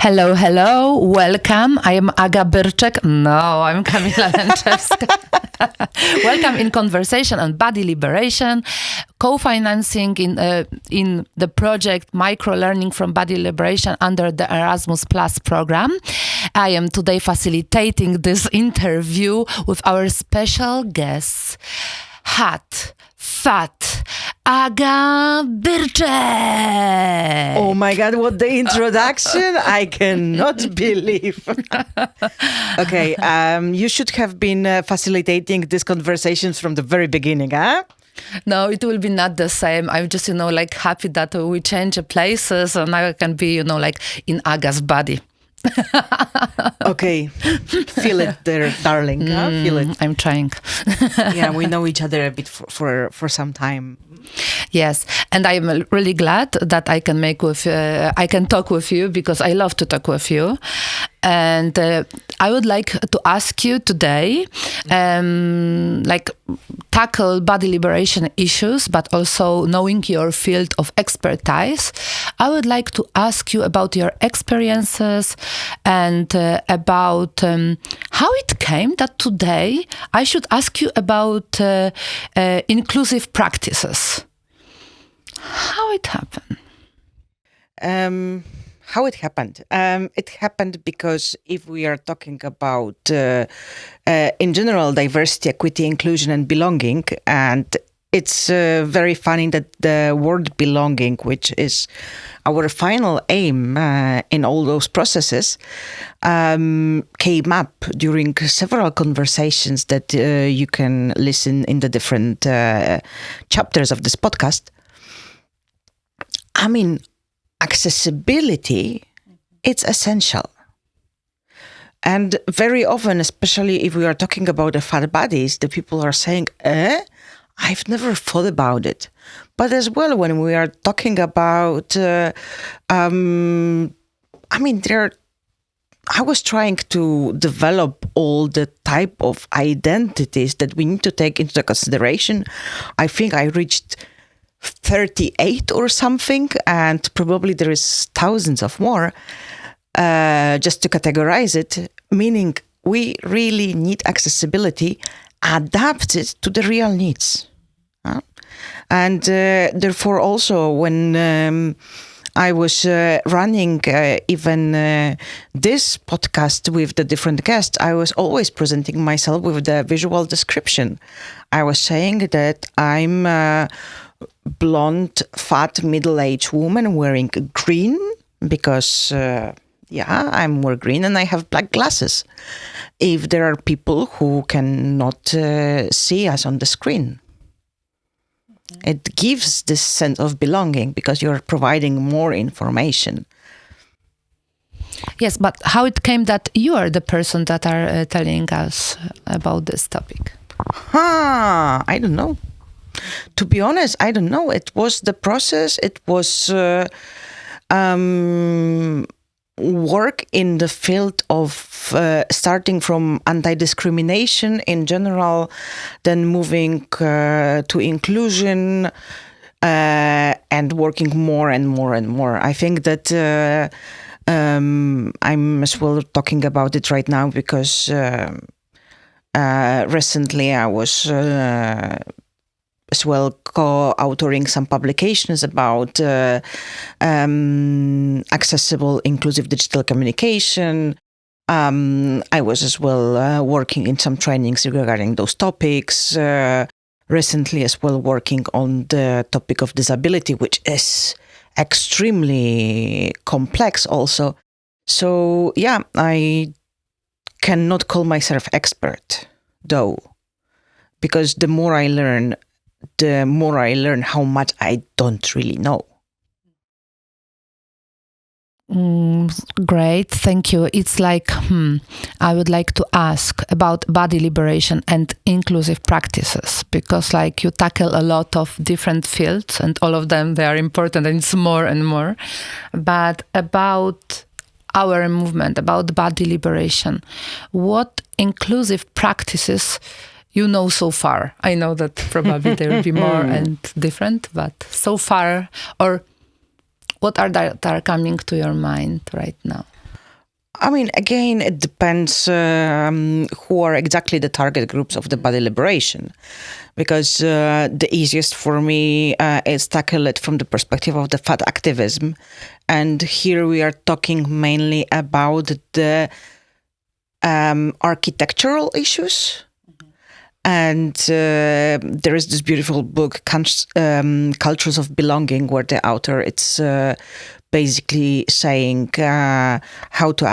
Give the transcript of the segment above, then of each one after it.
Hello, hello, welcome. I am Aga Byrczek. No, I'm Kamila Lęczewska. Welcome in Conversation on Body Liberation, co-financing in the project Micro-Learning from Body Liberation under the Erasmus Plus program. I am today facilitating this interview with our special guest, Hot, Fat, Aga Byrczek. Oh my God, what the introduction! I cannot believe. Okay, you should have been facilitating these conversations from the very beginning, huh? No, it will be not the same. I'm just, happy that we change places and now I can be, in Aga's body. Okay, feel it there, darling. Feel it. I'm trying. Yeah, we know each other a bit for some time. Yes, and I'm really glad that I can I can talk with you because I love to talk with you. And I would like to ask you today, tackle body liberation issues, but also knowing your field of expertise. I would like to ask you about your experiences and about how it came that today I should ask you about inclusive practices. How it happened? How it happened? It happened because if we are talking about, in general, diversity, equity, inclusion, and belonging, and it's very funny that the word belonging, which is our final aim in all those processes, came up during several conversations that you can listen in the different chapters of this podcast. I mean, accessibility, it's essential. And very often, especially if we are talking about the fat bodies, the people are saying, I've never thought about it. But as well, when we are talking about, I was trying to develop all the type of identities that we need to take into consideration. I think I reached 38 or something, and probably there is thousands of more, just to categorize it, meaning we really need accessibility adapted to the real needs. And therefore also when I was running even this podcast with the different guests, I was always presenting myself with the visual description. I was saying that I'm blonde, fat, middle-aged woman wearing green because, I'm wearing green and I have black glasses. If there are people who cannot see us on the screen, it gives this sense of belonging because you're providing more information. Yes, but how it came that you are the person that are telling us about this topic? I don't know. To be honest, I don't know. It was the process. It was work in the field of starting from anti-discrimination in general, then moving to inclusion and working more and more and more. I think that I'm as well talking about it right now because recently I was as well co-authoring some publications about accessible, inclusive digital communication. I was as well working in some trainings regarding those topics. Recently as well working on the topic of disability, which is extremely complex also. So yeah, I cannot call myself expert though, because the more I learn how much I don't really know. Great, thank you. It's I would like to ask about body liberation and inclusive practices, because you tackle a lot of different fields and all of them, they are important and it's more and more. But about our movement, about body liberation, what inclusive practices you know so far? I know that probably there will be more and different, but so far, or what are that are coming to your mind right now? I mean, again, it depends who are exactly the target groups of the body liberation. Because the easiest for me is tackle it from the perspective of the fat activism. And here we are talking mainly about the architectural issues. And there is this beautiful book, Cultures of Belonging, where the author, it's basically saying how to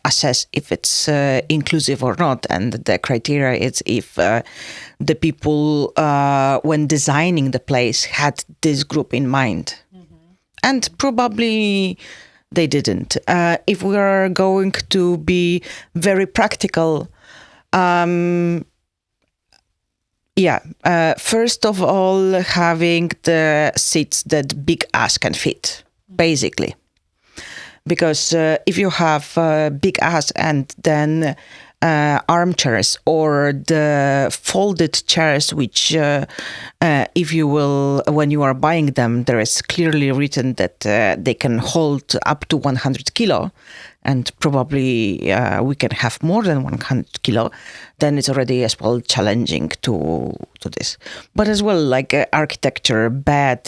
assess if it's inclusive or not. And the criteria is if the people, when designing the place, had this group in mind. And probably they didn't. If we are going to be very practical, first of all, having the seats that big ass can fit, basically. Because if you have big ass and then armchairs or the folded chairs, which if you will, when you are buying them, there is clearly written that they can hold up to 100 kilo, and probably we can have more than 100 kilo, then it's already as well challenging to this. But as well, like architecture, bed,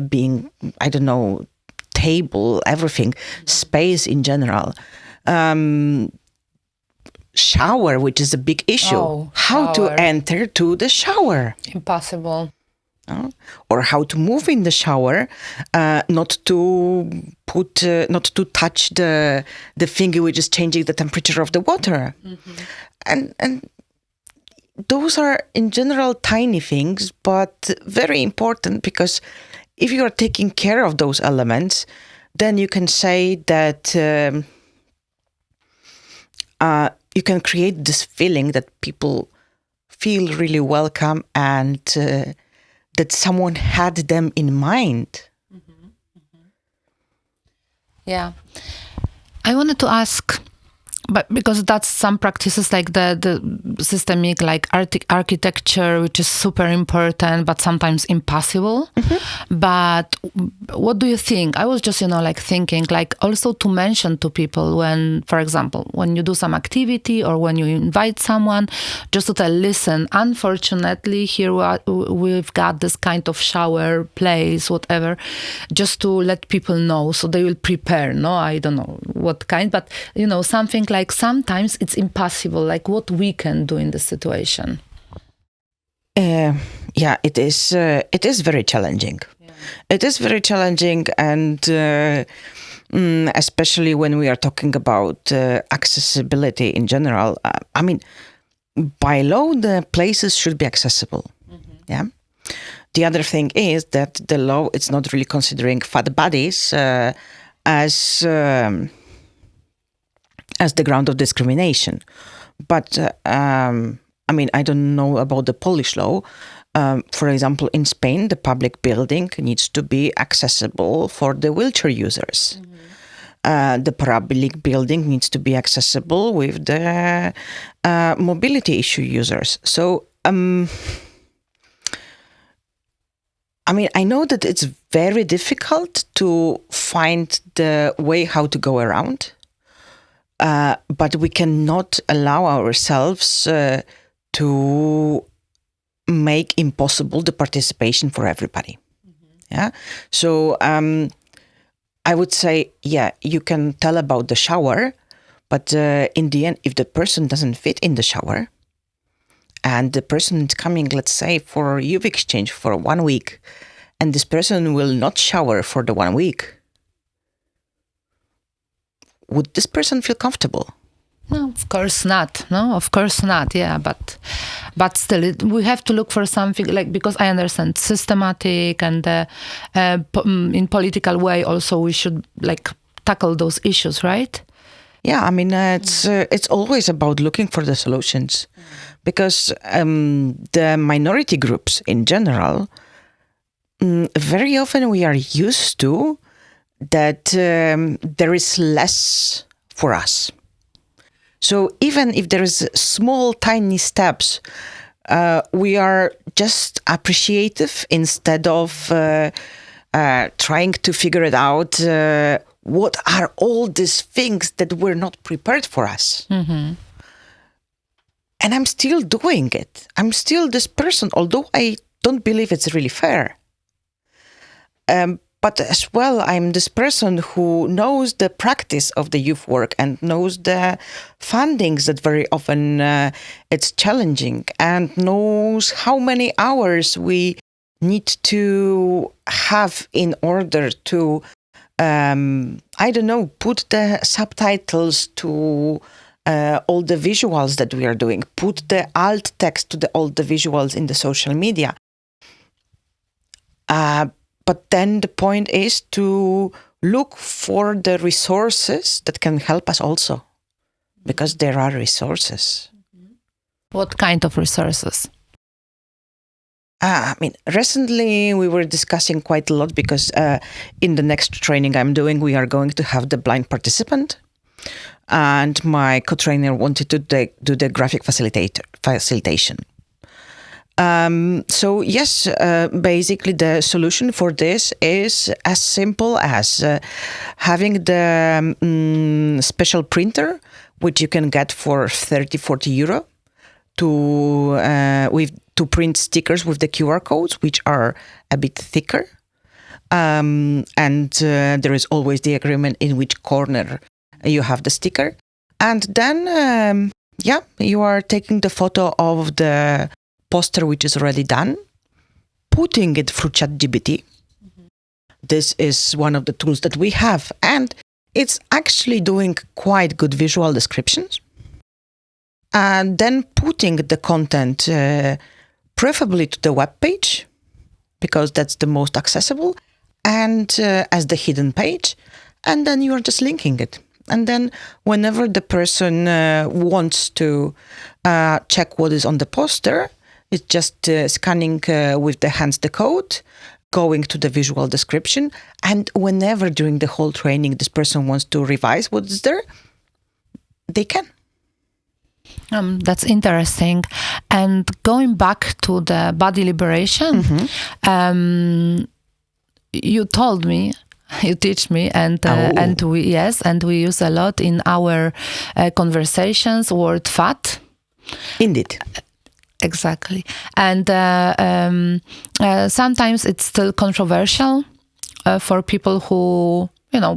being, I don't know, table, everything, space in general. Shower, which is a big issue. How to enter to the shower? Impossible. Or how to move in the shower, not to touch the finger which is changing the temperature of the water, and those are in general tiny things, but very important, because if you are taking care of those elements, then you can say that you can create this feeling that people feel really welcome and that someone had them in mind. Yeah. I wanted to ask, but because that's some practices like the systemic, like architecture, which is super important, but sometimes impossible. But what do you think? I was just, like thinking, like also to mention to people when, for example, when you do some activity or when you invite someone, just to tell, listen, unfortunately, here we've got this kind of shower place, whatever, just to let people know so they will prepare. No, I don't know what kind, but, something like sometimes it's impossible, like what we can do in this situation. It is very challenging. It is very challenging, and especially when we are talking about accessibility in general. I mean, by law, the places should be accessible. Yeah. The other thing is that the law is not really considering fat bodies as the ground of discrimination. But, I don't know about the Polish law. For example, in Spain, the public building needs to be accessible for the wheelchair users. The public building needs to be accessible with the mobility issue users. So, I know that it's very difficult to find the way how to go around. But we cannot allow ourselves to make impossible the participation for everybody. Yeah. So I would say, you can tell about the shower, but in the end, if the person doesn't fit in the shower, and the person is coming, let's say, for youth exchange for 1 week, and this person will not shower for the 1 week, would this person feel comfortable? No, of course not. Yeah, but still, we have to look for something like, because I understand systematic and in political way also we should like tackle those issues, right? Yeah, it's always about looking for the solutions, because the minority groups in general, very often we are used to that there is less for us. So even if there is small, tiny steps, we are just appreciative instead of trying to figure it out what are all these things that were not prepared for us? And I'm still doing it. I'm still this person, although I don't believe it's really fair. But as well, I'm this person who knows the practice of the youth work and knows the fundings that very often it's challenging, and knows how many hours we need to have in order to, put the subtitles to all the visuals that we are doing, put the alt text to all the visuals in the social media. But then the point is to look for the resources that can help us also, because there are resources. What kind of resources? Recently we were discussing quite a lot because in the next training I'm doing, we are going to have the blind participant. And my co-trainer wanted to do the graphic facilitation. So yes, basically the solution for this is as simple as having the special printer, which you can get for 30-40 euro, to print stickers with the QR codes, which are a bit thicker. And there is always the agreement in which corner you have the sticker. And then, you are taking the photo of the poster which is already done, putting it through ChatGPT. This is one of the tools that we have, and it's actually doing quite good visual descriptions. And then putting the content preferably to the web page, because that's the most accessible, and as the hidden page, and then you are just linking it. And then whenever the person wants to check what is on the poster, it's just scanning with the hands the code, going to the visual description. And whenever during the whole training this person wants to revise what is there, they can. That's interesting. And going back to the body liberation, you told me, you teach me, and we use a lot in our conversations word fat. Indeed. Exactly. And sometimes it's still controversial for people who,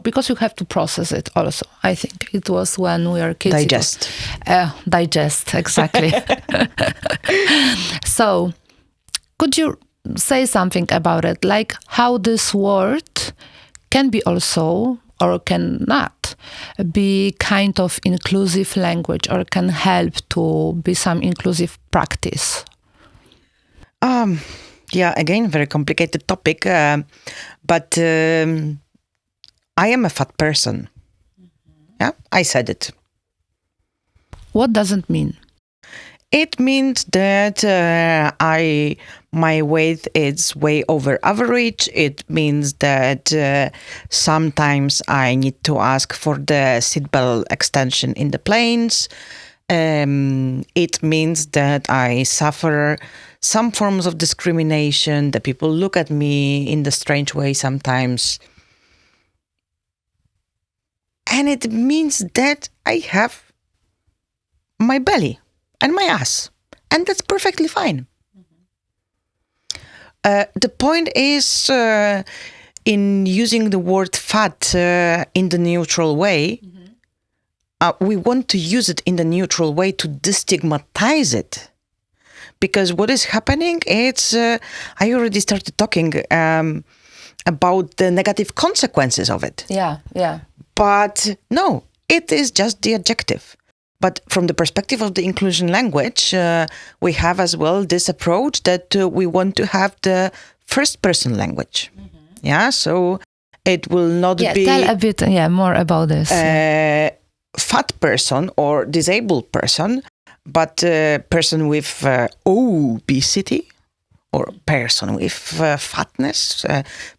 because you have to process it also. I think it was when we were kids. Digest. Digest, exactly. So, could you say something about it? Like how this word can be also, or cannot be, kind of inclusive language, or can help to be some inclusive practice? Again, very complicated topic. But I am a fat person. Yeah, I said it. What does it mean? It means that my weight is way over average. It means that sometimes I need to ask for the seatbelt extension in the planes. It means that I suffer some forms of discrimination, that people look at me in the strange way sometimes. And it means that I have my belly and my ass, and that's perfectly fine. The point is, in using the word fat in the neutral way, we want to use it in the neutral way to destigmatize it. Because what is happening, it's, I already started talking about the negative consequences of it. Yeah. But no, it is just the adjective. But from the perspective of the inclusion language, we have as well this approach that we want to have the first person language. Yeah, so it will not be... Tell a bit more about this. Fat person or disabled person, but person with obesity, or person with fatness,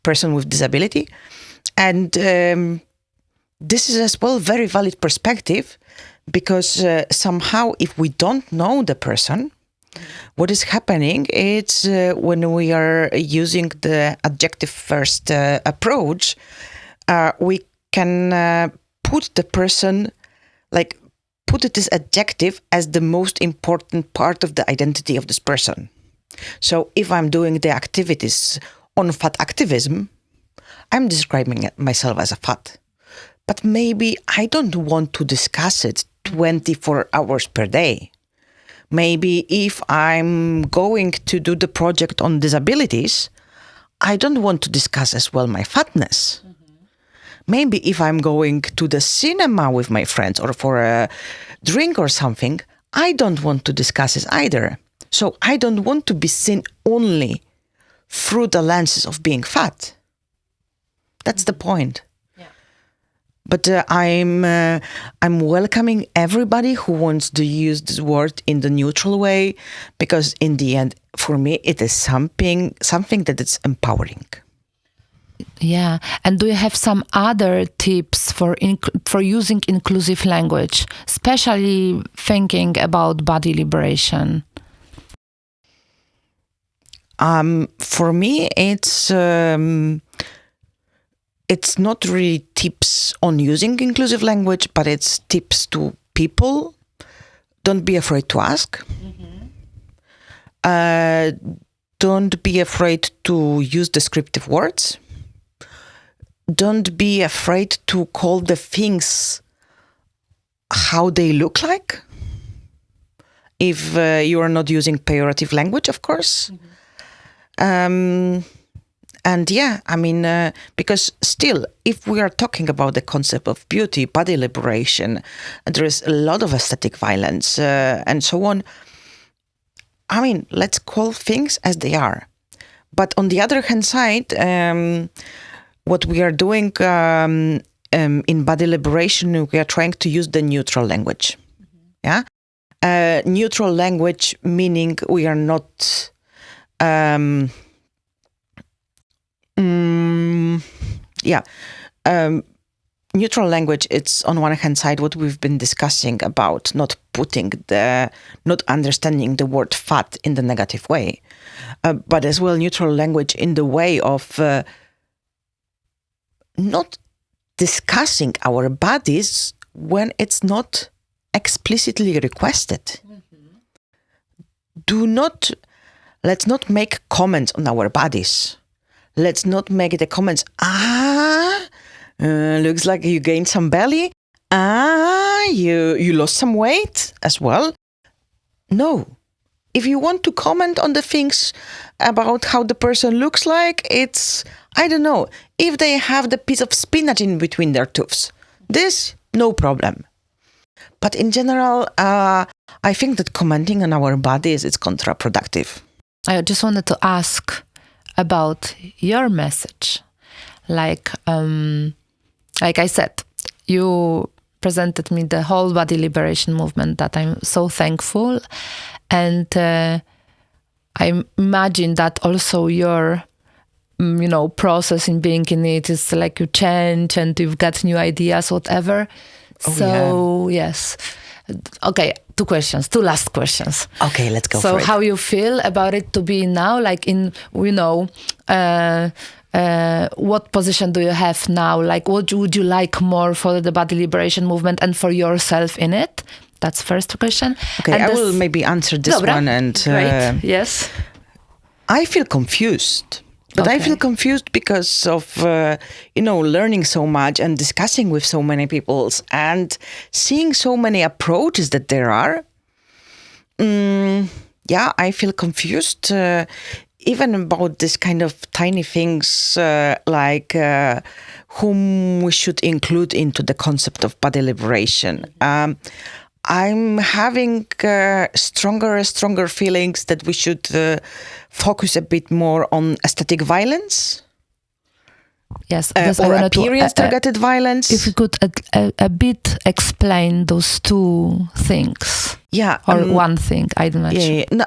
person with disability. And this is as well very valid perspective, because somehow if we don't know the person, what is happening, it's when we are using the adjective first approach, we can put the person, like, put it this adjective as the most important part of the identity of this person. So if I'm doing the activities on fat activism, I'm describing myself as a fat. But maybe I don't want to discuss it 24 hours per day. Maybe if I'm going to do the project on disabilities, I don't want to discuss as well my fatness. Maybe if I'm going to the cinema with my friends or for a drink or something, I don't want to discuss it either. So I don't want to be seen only through the lenses of being fat. That's the point. Yeah. But I'm welcoming everybody who wants to use this word in the neutral way, because in the end, for me, it is something that is empowering. Yeah, and do you have some other tips for using inclusive language, especially thinking about body liberation? For me, it's not really tips on using inclusive language, but it's tips to people. Don't be afraid to ask. Don't be afraid to use descriptive words. Don't be afraid to call the things how they look like. If you are not using pejorative language, of course. And yeah, I mean, because still, if we are talking about the concept of beauty, body liberation, there is a lot of aesthetic violence and so on. I mean, let's call things as they are. But on the other hand side, what we are doing in body liberation, we are trying to use the neutral language. Yeah, neutral language meaning we are not. Neutral language, it's on one hand side what we've been discussing about not understanding the word fat in the negative way, but as well neutral language in the way of not discussing our bodies when it's not explicitly requested. Let's not make comments on our bodies. Let's not make the comments, looks like you gained some belly. You lost some weight as well. No. If you want to comment on the things about how the person looks like, it's, I don't know, if they have the piece of spinach in between their teeth, this, no problem. But in general, I think that commenting on our bodies is counterproductive. I just wanted to ask about your message. Like I said, you presented me the whole body liberation movement that I'm so thankful. And I imagine that also your, process in being in it is like you change and you've got new ideas, whatever. Yes. Okay, two last questions. Okay, let's go for it. So how you feel about it to be now, like in, what position do you have now? Like, what would you like more for the body liberation movement and for yourself in it? That's first question. Okay, and I will maybe answer this one. And great. Yes. I feel confused. But okay. I feel confused because of, learning so much and discussing with so many people and seeing so many approaches that there are. I feel confused even about this kind of tiny things like whom we should include into the concept of body liberation. I'm having stronger feelings that we should focus a bit more on aesthetic violence. Yes, or appearance-targeted violence. If you could a bit explain those two things. Yeah. Or one thing, I don't know. Yeah. No,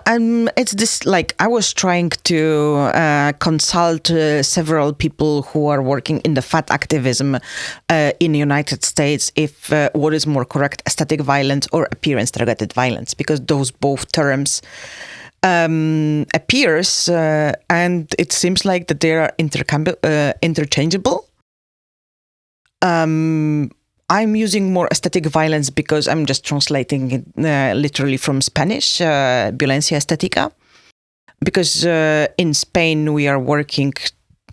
it's this, like, I was trying to consult several people who are working in the fat activism in the United States if what is more correct, aesthetic violence or appearance-targeted violence, because those both terms appears and it seems like that they are interchangeable. I'm using more aesthetic violence because I'm just translating it literally from Spanish, violencia estética. Because in Spain we are working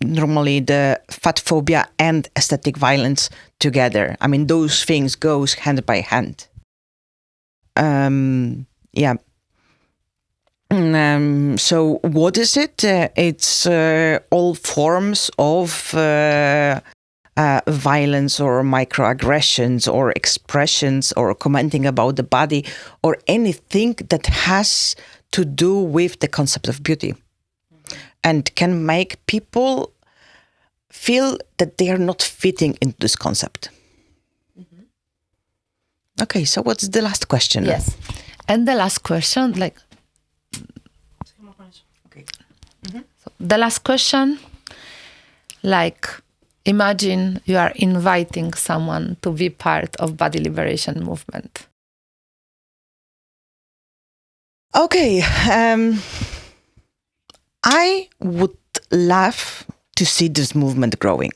normally the fat phobia and aesthetic violence together. I mean, those things goes hand by hand. Yeah. So what is it? It's all forms of violence or microaggressions or expressions or commenting about the body or anything that has to do with the concept of beauty and can make people feel that they are not fitting into this concept. Okay, so what's the last question? Yes. And the last question, Okay. So the last question, imagine you are inviting someone to be part of body liberation movement. Okay, I would love to see this movement growing.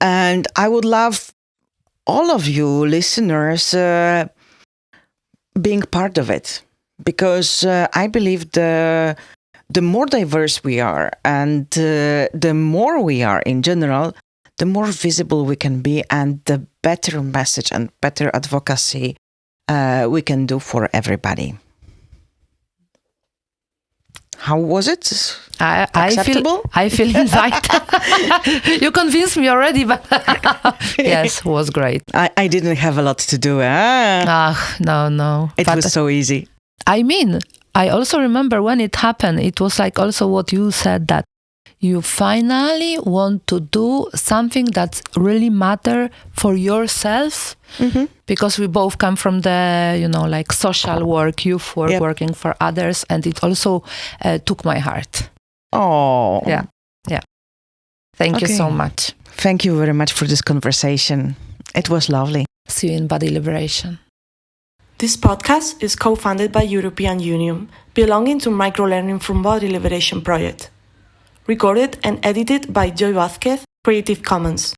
And I would love all of you listeners being part of it. Because I believe the more diverse we are and the more we are in general, the more visible we can be and the better message and better advocacy we can do for everybody. How was it? Acceptable? I feel invited. You convinced me already, but yes, it was great. I didn't have a lot to do. No. It was so easy. I mean, I also remember when it happened, it was also what you said, that you finally want to do something that really matter for yourself. Mm-hmm. Because we both come from the, social work, youth work, working for others. And it also took my heart. Oh. Yeah. Thank you so much. Thank you very much for this conversation. It was lovely. See you in Body Liberation. This podcast is co-funded by European Union, belonging to Microlearning from Body Liberation project. Recorded and edited by Joy Vázquez, Creative Commons.